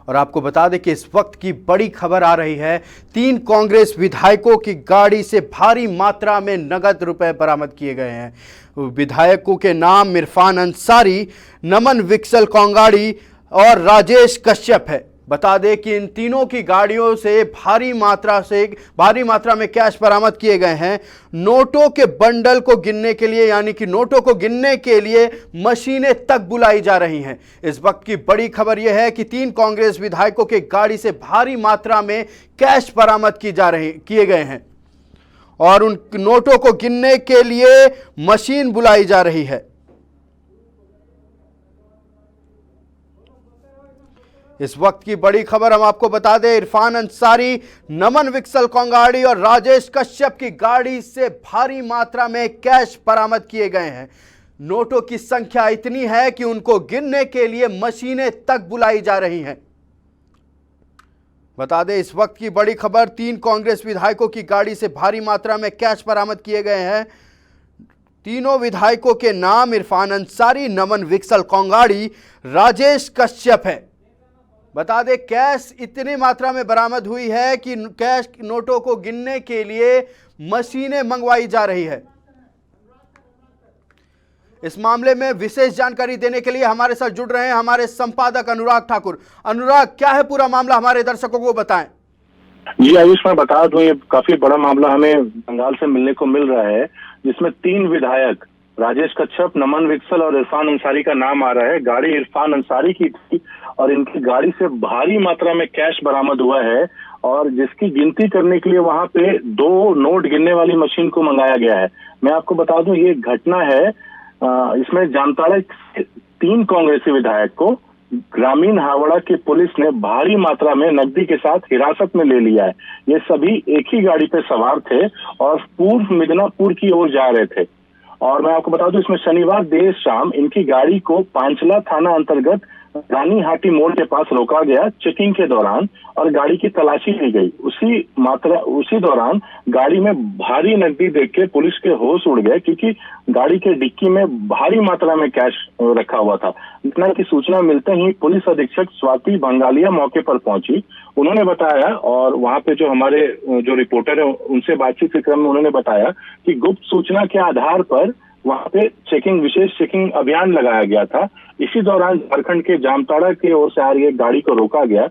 और आपको बता दें कि इस वक्त की बड़ी खबर आ रही है, 3 कांग्रेस विधायकों की गाड़ी से भारी मात्रा में नगद रुपए बरामद किए गए हैं। विधायकों के नाम इरफान अंसारी, नमन विक्सल कोंगाड़ी और राजेश कश्यप है। बता दें कि इन तीनों की गाड़ियों से भारी मात्रा में कैश बरामद किए गए हैं। नोटों के बंडल को गिनने के लिए, यानी कि नोटों को गिनने के लिए मशीनें तक बुलाई जा रही हैं। इस वक्त की बड़ी खबर यह है कि 3 कांग्रेस विधायकों के गाड़ी से भारी मात्रा में कैश बरामद किए गए हैं और उन नोटों को गिनने के लिए मशीन बुलाई जा रही है। इस वक्त की बड़ी खबर हम आपको बता दें, इरफान अंसारी, नमन विक्सल कोंगाड़ी और राजेश कश्यप की गाड़ी से भारी मात्रा में कैश बरामद किए गए हैं। नोटों की संख्या इतनी है कि उनको गिनने के लिए मशीनें तक बुलाई जा रही हैं। बता दें, इस वक्त की बड़ी खबर, 3 कांग्रेस विधायकों की गाड़ी से भारी मात्रा में कैश बरामद किए गए हैं। तीनों विधायकों के नाम इरफान अंसारी, नमन विक्सल कोंगाड़ी, राजेश कश्यप है। बता दें, कैश इतनी मात्रा में बरामद हुई है कि कैश नोटों को गिनने के लिए मशीनें मंगवाई जा रही है। इस मामले में विशेष जानकारी देने के लिए हमारे साथ जुड़ रहे हैं हमारे संपादक अनुराग ठाकुर। अनुराग, क्या है पूरा मामला, हमारे दर्शकों को बताएं। जी आयुष, मैं बता दूं, ये काफी बड़ा मामला हमें बंगाल से मिलने को मिल रहा है, जिसमें 3 विधायक राजेश कश्यप, नमन विक्सल और इरफान अंसारी का नाम आ रहा है। गाड़ी इरफान अंसारी की थी और इनकी गाड़ी से भारी मात्रा में कैश बरामद हुआ है और जिसकी गिनती करने के लिए वहां पे 2 नोट गिनने वाली मशीन को मंगाया गया है। मैं आपको बता दूं, ये घटना है, इसमें जामताड़ा से 3 कांग्रेसी विधायक को ग्रामीण हावड़ा की पुलिस ने भारी मात्रा में नकदी के साथ हिरासत में ले लिया है। ये सभी एक ही गाड़ी पे सवार थे और पूर्व मिदनापुर की ओर जा रहे थे। और मैं आपको बता दूं, इसमें शनिवार देर शाम इनकी गाड़ी को पांचला थाना अंतर्गत रानी हाटी मोड़ के पास रोका गया चेकिंग के दौरान और गाड़ी की तलाशी ली गई। उसी दौरान गाड़ी में भारी नकदी देख के पुलिस के होश उड़ गए, क्योंकि गाड़ी के डिक्की में भारी मात्रा में कैश रखा हुआ था। घटना की सूचना मिलते ही पुलिस अधीक्षक स्वाति बंगालिया मौके पर पहुंची। उन्होंने बताया, और वहां पे जो हमारे जो रिपोर्टर है उनसे बातचीत के क्रम में उन्होंने बताया कि गुप्त सूचना के आधार पर वहां पे विशेष चेकिंग अभियान लगाया गया था। इसी दौरान झारखंड के जामताड़ा की ओर से आ रही एक गाड़ी को रोका गया।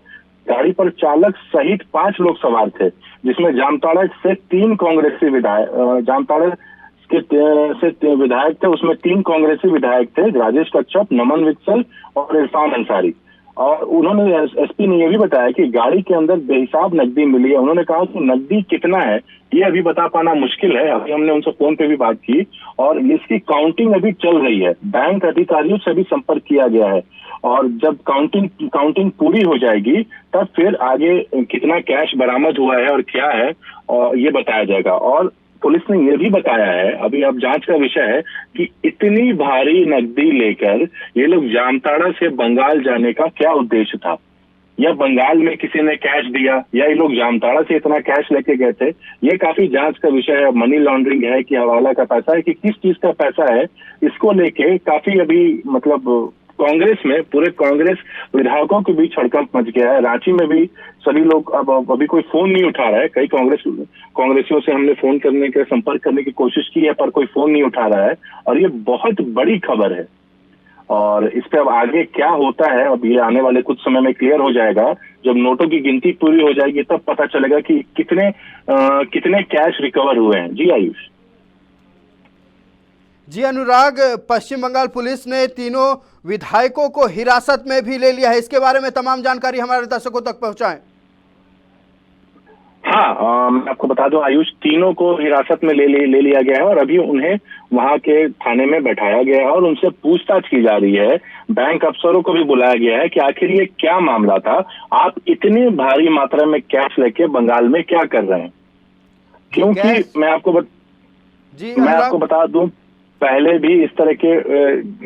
गाड़ी पर चालक सहित 5 लोग सवार थे, जिसमें जामताड़ा से 3 कांग्रेसी विधायक, जामताड़ा से विधायक थे, उसमें 3 कांग्रेसी विधायक थे, राजेश कश्यप, नमन विक्सल और इरफान अंसारी। और उन्होंने, एसपी ने यह भी बताया कि गाड़ी के अंदर बेहिसाब नकदी मिली है। उन्होंने कहा कि नकदी कितना है ये अभी बता पाना मुश्किल है। अभी हमने उनसे फोन पे भी बात की और इसकी काउंटिंग अभी चल रही है। बैंक अधिकारियों से भी संपर्क किया गया है और जब काउंटिंग पूरी हो जाएगी तब फिर आगे कितना कैश बरामद हुआ है और क्या है और ये बताया जाएगा। और पुलिस ने यह भी बताया है, अभी अब जांच का विषय है, कि इतनी भारी नकदी लेकर ये लोग जामताड़ा से बंगाल जाने का क्या उद्देश्य था, या बंगाल में किसी ने कैश दिया, या ये लोग जामताड़ा से इतना कैश लेके गए थे। ये काफी जांच का विषय है। मनी लॉन्ड्रिंग है कि हवाला का पैसा है कि किस चीज का पैसा है, इसको लेके काफी अभी मतलब कांग्रेस में, पूरे कांग्रेस विधायकों के बीच हड़कंप मच गया है। रांची में भी सभी लोग, अब अभी कोई फोन नहीं उठा रहा है। कई कांग्रेसियों से हमने फोन करने के, संपर्क करने की कोशिश की है, पर कोई फोन नहीं उठा रहा है और ये बहुत बड़ी खबर है। और इस पे अब आगे क्या होता है, अब ये आने वाले कुछ समय में क्लियर हो जाएगा। जब नोटों की गिनती पूरी हो जाएगी तब पता चलेगा कि कितने कैश रिकवर हुए हैं। जी आयुष। जी अनुराग, पश्चिम बंगाल पुलिस ने तीनों विधायकों को हिरासत में भी ले लिया है, इसके बारे में तमाम जानकारी हमारे दर्शकों तक पहुंचाएं। हाँ, मैं आपको बता दूं आयुष, तीनों को हिरासत में ले लिया गया है और अभी उन्हें वहां के थाने में बैठाया गया है और उनसे पूछताछ की जा रही है। बैंक अफसरों को भी बुलाया गया है कि आखिर ये क्या मामला था, आप इतनी भारी मात्रा में कैश लेके बंगाल में क्या कर रहे हैं। क्योंकि मैं आपको बता दूं, पहले भी इस तरह के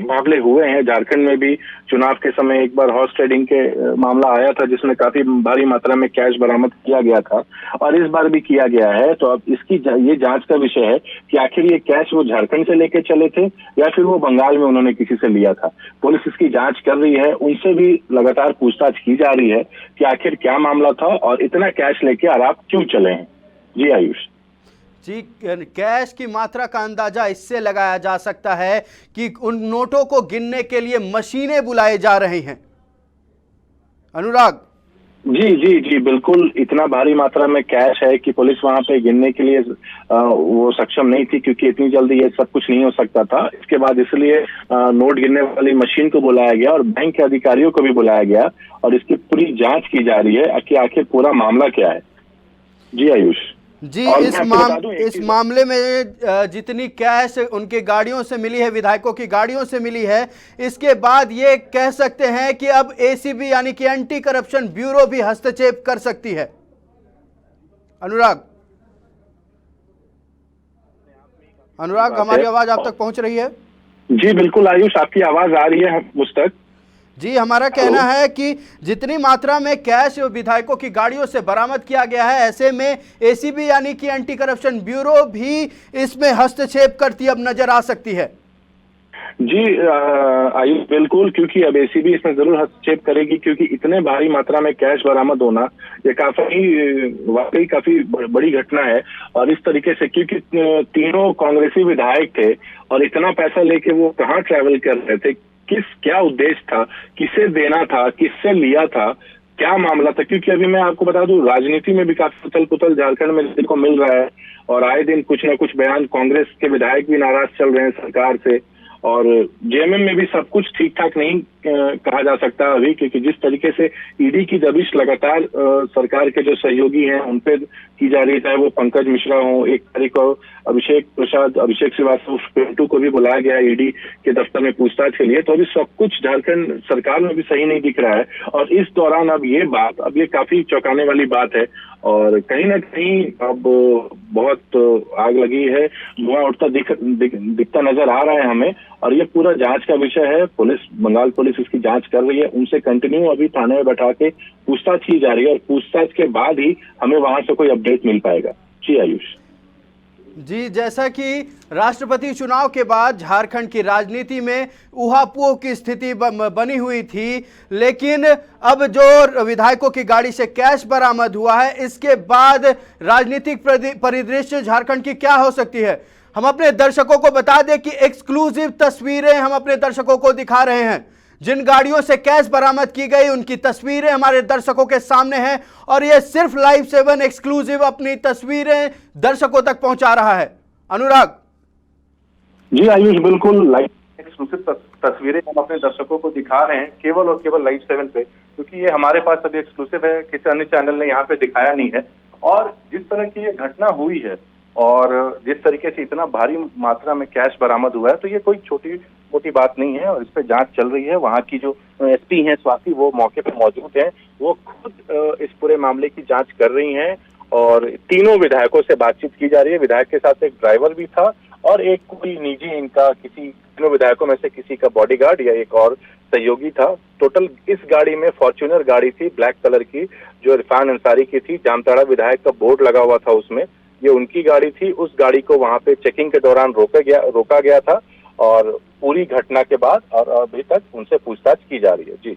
मामले हुए हैं। झारखंड में भी चुनाव के समय एक बार हॉर्स ट्रेडिंग के मामला आया था, जिसमें काफी भारी मात्रा में कैश बरामद किया गया था, और इस बार भी किया गया है। तो अब इसकी ये जांच का विषय है कि आखिर ये कैश वो झारखंड से लेके चले थे या फिर वो बंगाल में उन्होंने किसी से लिया था। पुलिस इसकी जांच कर रही है, उनसे भी लगातार पूछताछ की जा रही है कि आखिर क्या मामला था और इतना कैश लेके और आप क्यों चले हैं। जी आयुष जी, कैश की मात्रा का अंदाजा इससे लगाया जा सकता है कि उन नोटों को गिनने के लिए मशीनें बुलाई जा रही हैं। अनुराग जी जी जी बिल्कुल, इतना भारी मात्रा में कैश है कि पुलिस वहां पे गिनने के लिए वो सक्षम नहीं थी, क्योंकि इतनी जल्दी ये सब कुछ नहीं हो सकता था। इसके बाद इसलिए नोट गिनने वाली मशीन को बुलाया गया और बैंक के अधिकारियों को भी बुलाया गया, और इसकी पूरी जांच की जा रही है कि आखिर पूरा मामला क्या है। जी आयुष जी, इस मामले में जितनी कैश उनकी गाड़ियों से मिली है, विधायकों की गाड़ियों से मिली है, इसके बाद ये कह सकते हैं कि अब एसीबी यानी कि एंटी करप्शन ब्यूरो भी हस्तक्षेप कर सकती है। अनुराग हमारी आवाज आप तक पहुंच रही है? जी बिल्कुल आयुष, आपकी आवाज आ रही है मुझ तक। जी, हमारा कहना है कि जितनी मात्रा में कैश विधायकों की गाड़ियों से बरामद किया गया है, ऐसे में एसीबी यानी कि एंटी करप्शन ब्यूरो भी इसमें हस्तक्षेप करती अब नजर आ सकती है। जी आयुष बिल्कुल, क्योंकि अब एसीबी इसमें जरूर हस्तक्षेप करेगी, क्योंकि इतने भारी मात्रा में कैश बरामद होना ये वाकई काफी बड़ी घटना है। और इस तरीके से, क्योंकि तीनों कांग्रेसी विधायक थे और इतना पैसा लेके वो कहाँ ट्रैवल कर रहे थे, क्या उद्देश्य था, किसे देना था, किससे लिया था, क्या मामला था। क्योंकि अभी मैं आपको बता दूं, राजनीति में भी काफी उथल पुथल झारखंड में देखने को मिल रहा है, और आए दिन कुछ ना कुछ बयान, कांग्रेस के विधायक भी नाराज चल रहे हैं सरकार से, और जेएमएम में भी सब कुछ ठीक ठाक नहीं कहा जा सकता अभी, क्योंकि जिस तरीके से ईडी की दबिश लगातार सरकार के जो सहयोगी हैं उन पे की जा रही है, चाहे वो पंकज मिश्रा हो, एक तारीख को अभिषेक श्रीवास्तव पिंटू को भी बुलाया गया है ईडी के दफ्तर में पूछताछ के लिए। तो अभी सब कुछ झारखंड सरकार में भी सही नहीं दिख रहा है, और इस दौरान अब ये काफी चौंकाने वाली बात है, और कहीं ना कहीं अब बहुत आग लगी है, धुआं उठता दिखता नजर आ रहा है हमें, और ये पूरा जांच का विषय है। बंगाल पुलिस इसकी जांच कर रही है, उनसे कंटिन्यू अभी थाने में बैठा के पूछताछ की जा रही है, और पूछताछ के बाद ही हमें वहां से कोई अपडेट मिल पाएगा। जी आयुष जी, जैसा कि राष्ट्रपति चुनाव के बाद झारखंड की राजनीति में ऊहापोह की स्थिति बनी हुई थी, लेकिन अब जो विधायकों की गाड़ी से कैश बरामद हुआ है, इसके बाद राजनीतिक परिदृश्य झारखंड की क्या हो सकती है। हम अपने दर्शकों को बता दें कि एक्सक्लूसिव तस्वीरें हम अपने दर्शकों को दिखा रहे हैं। जिन गाड़ियों से कैश बरामद की गई उनकी तस्वीरें हमारे दर्शकों के सामने हैं, और यह सिर्फ लाइव 7 एक्सक्लूसिव अपनी तस्वीरें दर्शकों तक पहुंचा रहा है। अनुराग जी आयुष बिल्कुल, लाइव एक्सक्लूसिव तस्वीरें हम अपने दर्शकों को दिखा रहे हैं, केवल और केवल लाइव 7 पे, क्योंकि ये हमारे पास अभी एक्सक्लूसिव है, किसी अन्य चैनल ने यहाँ पे दिखाया नहीं है। और जिस तरह की ये घटना हुई है और जिस तरीके से इतना भारी मात्रा में कैश बरामद हुआ है, तो ये कोई छोटी मोटी बात नहीं है, और इस पे जांच चल रही है। वहाँ की जो एसपी हैं स्वाति, वो मौके पे मौजूद हैं, वो खुद इस पूरे मामले की जांच कर रही हैं, और तीनों विधायकों से बातचीत की जा रही है। विधायक के साथ एक ड्राइवर भी था, और एक कोई निजी इनका तीनों विधायकों में से किसी का बॉडीगार्ड या एक और सहयोगी था। टोटल इस गाड़ी में फॉर्च्यूनर गाड़ी थी ब्लैक कलर की, जो इरफान अंसारी की थी। जामताड़ा विधायक का बोर्ड लगा हुआ था उसमें, ये उनकी गाड़ी थी। उस गाड़ी को वहां पे चेकिंग के दौरान रोका गया था, और पूरी घटना के बाद और अभी तक उनसे पूछताछ की जा रही है। जी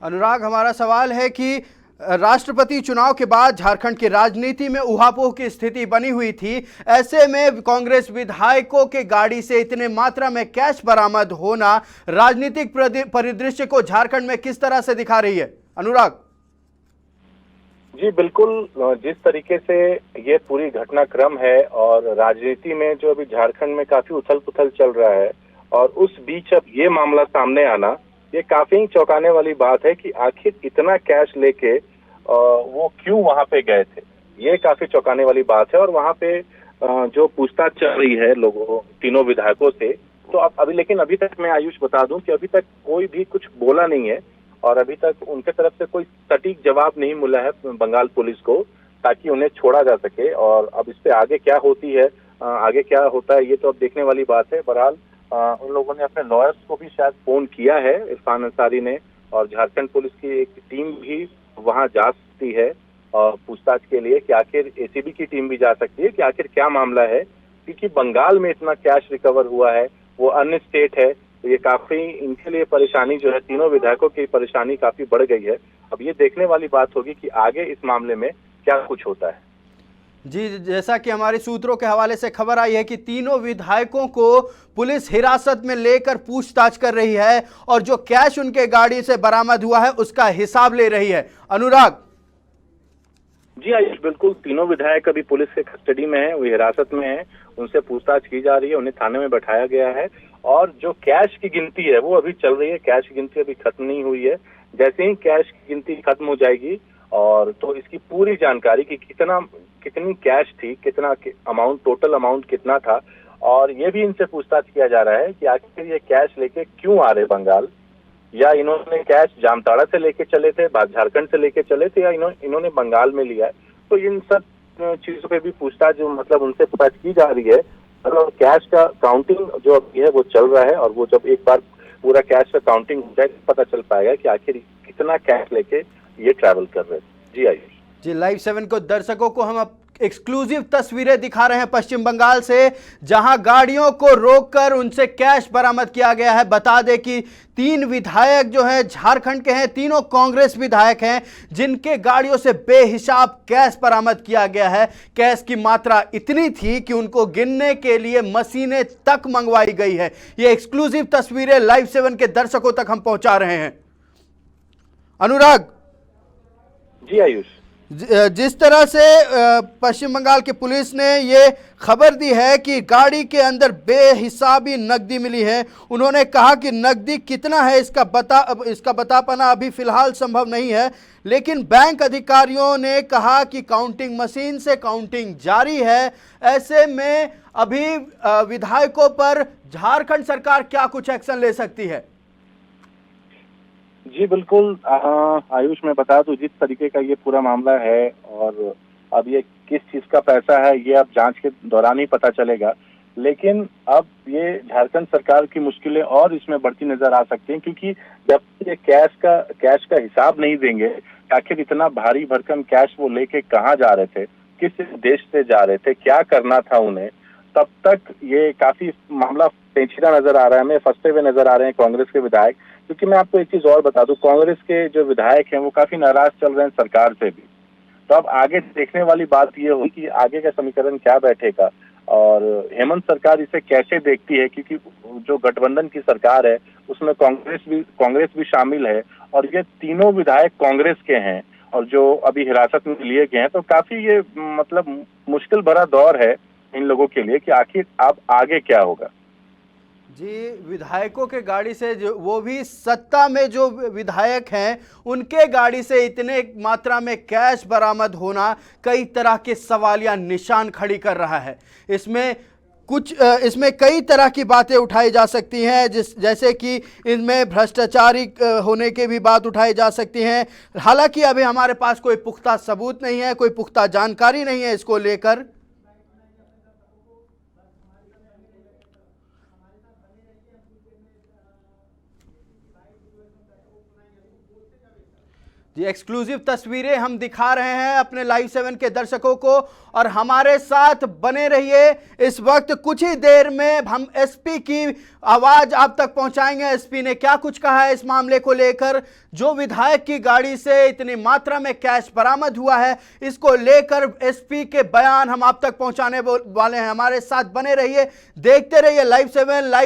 अनुराग, हमारा सवाल है कि राष्ट्रपति चुनाव के बाद झारखंड की राजनीति में ऊहापोह की स्थिति बनी हुई थी, ऐसे में कांग्रेस विधायकों के गाड़ी से इतने मात्रा में कैश बरामद होना राजनीतिक परिदृश्य को झारखंड में किस तरह से दिखा रही है। अनुराग जी बिल्कुल, जिस तरीके से ये पूरी घटनाक्रम है, और राजनीति में जो अभी झारखंड में काफी उथल पुथल चल रहा है, और उस बीच अब ये मामला सामने आना, ये काफी चौंकाने वाली बात है कि आखिर इतना कैश लेके वो क्यों वहां पे गए थे। ये काफी चौंकाने वाली बात है, और वहां पे जो पूछताछ चल रही है तीनों विधायकों से, तो अभी तक मैं आयुष बता दूं कि अभी तक कोई भी कुछ बोला नहीं है, और अभी तक उनके तरफ से कोई सटीक जवाब नहीं मिला है बंगाल पुलिस को, ताकि उन्हें छोड़ा जा सके। और अब इस पे आगे क्या होती है आगे क्या होता है ये तो अब देखने वाली बात है। बहरहाल उन लोगों ने अपने लॉयर्स को भी शायद फोन किया है इरफान अंसारी ने, और झारखंड पुलिस की एक टीम भी वहां जा सकती है पूछताछ के लिए, कि आखिर एसीबी की टीम भी जा सकती है कि आखिर क्या मामला है, क्योंकि बंगाल में इतना कैश रिकवर हुआ है, वो अन्य स्टेट है, तो ये काफी इनके लिए परेशानी जो है, तीनों विधायकों की परेशानी काफी बढ़ गई है। अब ये देखने वाली बात होगी कि आगे इस मामले में क्या कुछ होता है। जी, जैसा कि हमारे सूत्रों के हवाले से खबर आई है कि तीनों विधायकों को पुलिस हिरासत में लेकर पूछताछ कर रही है और जो कैश उनके गाड़ी से बरामद हुआ है उसका हिसाब ले रही है। अनुराग। जी आयुष, बिल्कुल, तीनों विधायक अभी पुलिस के कस्टडी में है, वो हिरासत में है, उनसे पूछताछ की जा रही है, उन्हें थाने में बैठाया गया है और जो कैश की गिनती है वो अभी चल रही है। कैश की गिनती अभी खत्म नहीं हुई है। जैसे ही कैश की गिनती खत्म हो जाएगी और तो इसकी पूरी जानकारी कि कितनी कैश थी, कितना अमाउंट, टोटल अमाउंट कितना था, और ये भी इनसे पूछताछ किया जा रहा है कि आखिर ये कैश लेके क्यों आ रहे बंगाल, या इन्होंने कैश जामताड़ा से लेके चले थे, झारखंड से लेके चले थे, या इन्होंने बंगाल में लिया है। तो इन सब चीजों पे भी पूछताछ जो मतलब उनसे पूछताछ की जा रही है। और कैश का काउंटिंग जो अभी है वो चल रहा है, और वो जब एक बार पूरा कैश का काउंटिंग हो जाए तो पता चल पाएगा कि आखिर कितना कैश लेके ये ट्रैवल कर रहे हैं। जी आयुष। जी, लाइव 7 को दर्शकों को हम अब एक्सक्लूसिव तस्वीरें दिखा रहे हैं पश्चिम बंगाल से, जहां गाड़ियों को रोककर उनसे कैश बरामद किया गया है। बता दें कि 3 विधायक जो हैं झारखंड के हैं, तीनों कांग्रेस विधायक हैं, जिनके गाड़ियों से बेहिसाब कैश बरामद किया गया है। कैश की मात्रा इतनी थी कि उनको गिनने के लिए मशीनें तक मंगवाई गई है। ये एक्सक्लूसिव तस्वीरें लाइव 7 के दर्शकों तक हम पहुंचा रहे हैं। अनुराग। जी आयुष, जिस तरह से पश्चिम बंगाल की पुलिस ने ये खबर दी है कि गाड़ी के अंदर बेहिसाबी नकदी मिली है, उन्होंने कहा कि नकदी कितना है इसका बता पाना अभी फिलहाल संभव नहीं है, लेकिन बैंक अधिकारियों ने कहा कि काउंटिंग मशीन से काउंटिंग जारी है। ऐसे में अभी विधायकों पर झारखंड सरकार क्या कुछ एक्शन ले सकती है? जी बिल्कुल आयुष, मैं बता दूं जिस तरीके का ये पूरा मामला है, और अब ये किस चीज का पैसा है ये अब जांच के दौरान ही पता चलेगा। लेकिन अब ये झारखंड सरकार की मुश्किलें और इसमें बढ़ती नजर आ सकती हैं, क्योंकि जब ये कैश का हिसाब नहीं देंगे, आखिर इतना भारी भरकम कैश वो लेके कहाँ जा रहे थे, किस देश से जा रहे थे, क्या करना था उन्हें, तब तक ये काफी मामला पेचीदा नजर आ रहा है। हमें फंसते हुए नजर आ रहे हैं कांग्रेस के विधायक। क्योंकि मैं आपको एक चीज और बता दूं, कांग्रेस के जो विधायक हैं वो काफी नाराज चल रहे हैं सरकार से भी। तो अब आगे देखने वाली बात ये होगी कि आगे का समीकरण क्या बैठेगा और हेमंत सरकार इसे कैसे देखती है, क्योंकि जो गठबंधन की सरकार है उसमें कांग्रेस भी शामिल है, और ये तीनों विधायक कांग्रेस के हैं और जो अभी हिरासत में लिए गए हैं। तो काफी ये मतलब मुश्किल भरा दौर है इन लोगों के लिए कि आखिर अब आगे क्या होगा। जी, विधायकों के गाड़ी से, जो वो भी सत्ता में जो विधायक हैं, उनके गाड़ी से इतने मात्रा में कैश बरामद होना कई तरह के सवालिया निशान खड़ी कर रहा है। इसमें कई तरह की बातें उठाई जा सकती हैं, जैसे कि इनमें भ्रष्टाचारी होने की भी बात उठाई जा सकती हैं। हालांकि अभी हमारे पास कोई पुख्ता सबूत नहीं है, कोई पुख्ता जानकारी नहीं है इसको लेकर। ये एक्सक्लूसिव तस्वीरें हम दिखा रहे हैं अपने लाइव 7 के दर्शकों को, और हमारे साथ बने रहिए। इस वक्त कुछ ही देर में हम एसपी की आवाज आप तक पहुंचाएंगे। एसपी ने क्या कुछ कहा है इस मामले को लेकर, जो विधायक की गाड़ी से इतनी मात्रा में कैश बरामद हुआ है, इसको लेकर एसपी के बयान हम आप तक पहुंचाने वाले हैं। हमारे साथ बने रहिए, देखते रहिए लाइव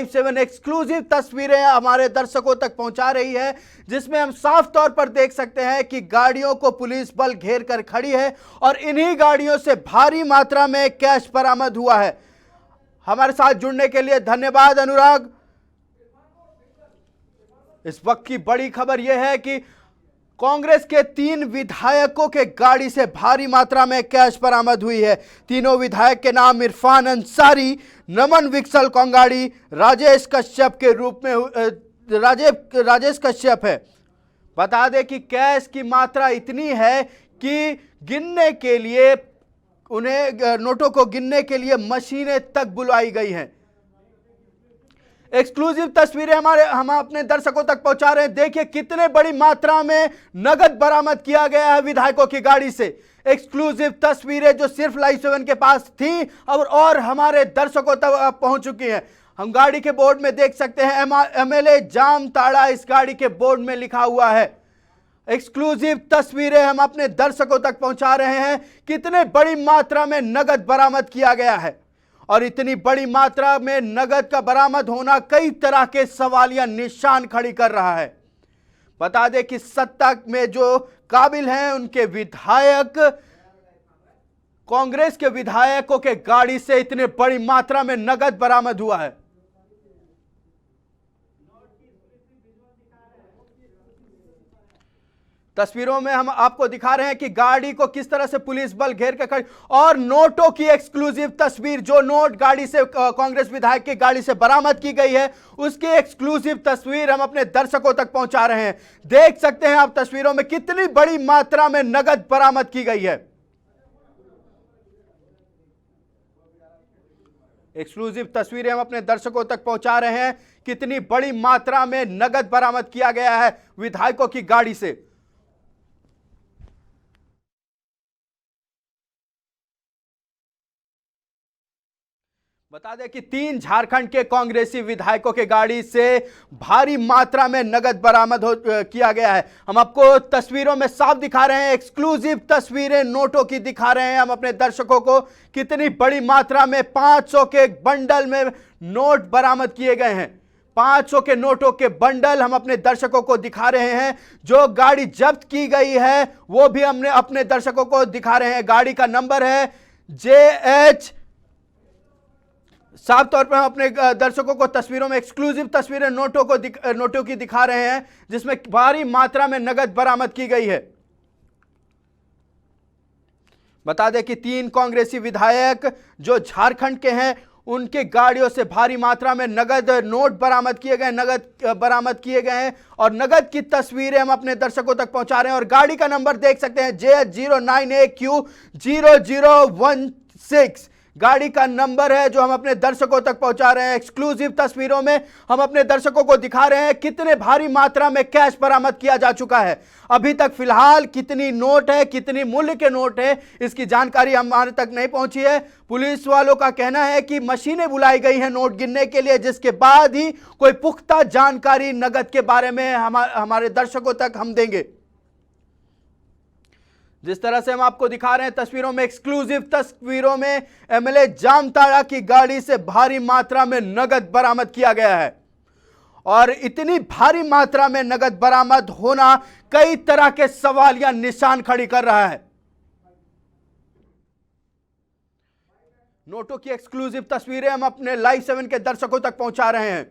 7 एक्सक्लूसिव तस्वीरें हमारे दर्शकों तक पहुंचा रही है, जिसमें हम साफ तौर पर देख सकते हैं कि गाड़ियों को पुलिस बल घेर कर खड़ी है और इन्हीं गाड़ियों से भारी मात्रा में कैश बरामद हुआ है। हमारे साथ जुड़ने के लिए धन्यवाद अनुराग। इस वक्त की बड़ी खबर यह है कि कांग्रेस के 3 विधायकों के गाड़ी से भारी मात्रा में कैश बरामद हुई है। तीनों विधायक के नाम इरफान अंसारी, नमन विक्सल कोंगाड़ी, राजेश कश्यप के रूप में राजेश कश्यप है। बता दें कि कैश की मात्रा इतनी है कि गिनने के लिए उन्हें नोटों को गिनने के लिए मशीनें तक बुलाई गई हैं। एक्सक्लूसिव तस्वीरें हम अपने दर्शकों तक पहुंचा रहे हैं। देखिए कितने बड़ी मात्रा में नगद बरामद किया गया है विधायकों की गाड़ी से। एक्सक्लूसिव तस्वीरें जो सिर्फ लाइव 7 के पास थी और हमारे दर्शकों तक पहुंच चुकी हैं। हम गाड़ी के बोर्ड में देख सकते हैं एमएलए जामताड़ा इस गाड़ी के बोर्ड में लिखा हुआ है। एक्सक्लूसिव तस्वीरें हम अपने दर्शकों तक पहुंचा रहे हैं। कितने बड़ी मात्रा में नगद बरामद किया गया है और इतनी बड़ी मात्रा में नगद का बरामद होना कई तरह के सवालिया निशान खड़ी कर रहा है। बता दें कि सत्ता में जो काबिल हैं उनके विधायक, कांग्रेस के विधायकों के गाड़ी से इतने बड़ी मात्रा में नगद बरामद हुआ है। तस्वीरों में हम आपको दिखा रहे हैं कि गाड़ी को किस तरह से पुलिस बल घेर कर खड़ी, और नोटों की एक्सक्लूसिव तस्वीर, जो नोट गाड़ी से कांग्रेस विधायक की गाड़ी से बरामद की गई है उसकी एक्सक्लूसिव तस्वीर हम अपने दर्शकों तक पहुंचा रहे हैं। देख सकते हैं आप तस्वीरों में कितनी बड़ी मात्रा में नगद बरामद की गई है। एक्सक्लूसिव तस्वीरें हम अपने दर्शकों तक पहुंचा रहे हैं। कितनी बड़ी मात्रा में नगद बरामद किया गया है विधायकों की गाड़ी से। बता दें कि 3 झारखंड के कांग्रेसी विधायकों के गाड़ी से भारी मात्रा में नगद बरामद किया गया है। हम आपको तस्वीरों में साफ दिखा रहे हैं, एक्सक्लूसिव तस्वीरें नोटों की दिखा रहे हैं हम अपने दर्शकों को। कितनी बड़ी मात्रा में 500 के बंडल में नोट बरामद किए गए हैं। 500 के नोटों के बंडल हम अपने दर्शकों को दिखा रहे हैं। जो गाड़ी जब्त की गई है वो भी हमने अपने दर्शकों को दिखा रहे हैं। गाड़ी का नंबर है JH। साफ तौर पर हम अपने दर्शकों को तस्वीरों में एक्सक्लूसिव तस्वीरें नोटों की दिखा रहे हैं जिसमें भारी मात्रा में नगद बरामद की गई है। बता दें कि 3 कांग्रेसी विधायक जो झारखंड के हैं उनके गाड़ियों से भारी मात्रा में नगद नोट बरामद किए गए हैं और नगद की तस्वीरें हम अपने दर्शकों तक पहुंचा रहे हैं। और गाड़ी का नंबर देख सकते हैं JH09AQ0016 गाड़ी का नंबर है जो हम अपने दर्शकों तक पहुंचा रहे हैं। एक्सक्लूसिव तस्वीरों में हम अपने दर्शकों को दिखा रहे हैं कितने भारी मात्रा में कैश बरामद किया जा चुका है। अभी तक फिलहाल कितनी नोट है, कितनी मूल्य के नोट है, इसकी जानकारी हमारे तक नहीं पहुंची है। पुलिस वालों का कहना है कि मशीनें बुलाई गई हैं नोट गिनने के लिए, जिसके बाद ही कोई पुख्ता जानकारी नगद के बारे में हमारे दर्शकों तक हम देंगे। जिस तरह से हम आपको दिखा रहे हैं तस्वीरों में, एक्सक्लूसिव तस्वीरों में एमएलए जामताड़ा की गाड़ी से भारी मात्रा में नगद बरामद किया गया है। और इतनी भारी मात्रा में नगद बरामद होना कई तरह के सवाल या निशान खड़ी कर रहा है। नोटों की एक्सक्लूसिव तस्वीरें हम अपने लाइव 7 के दर्शकों तक पहुंचा रहे हैं।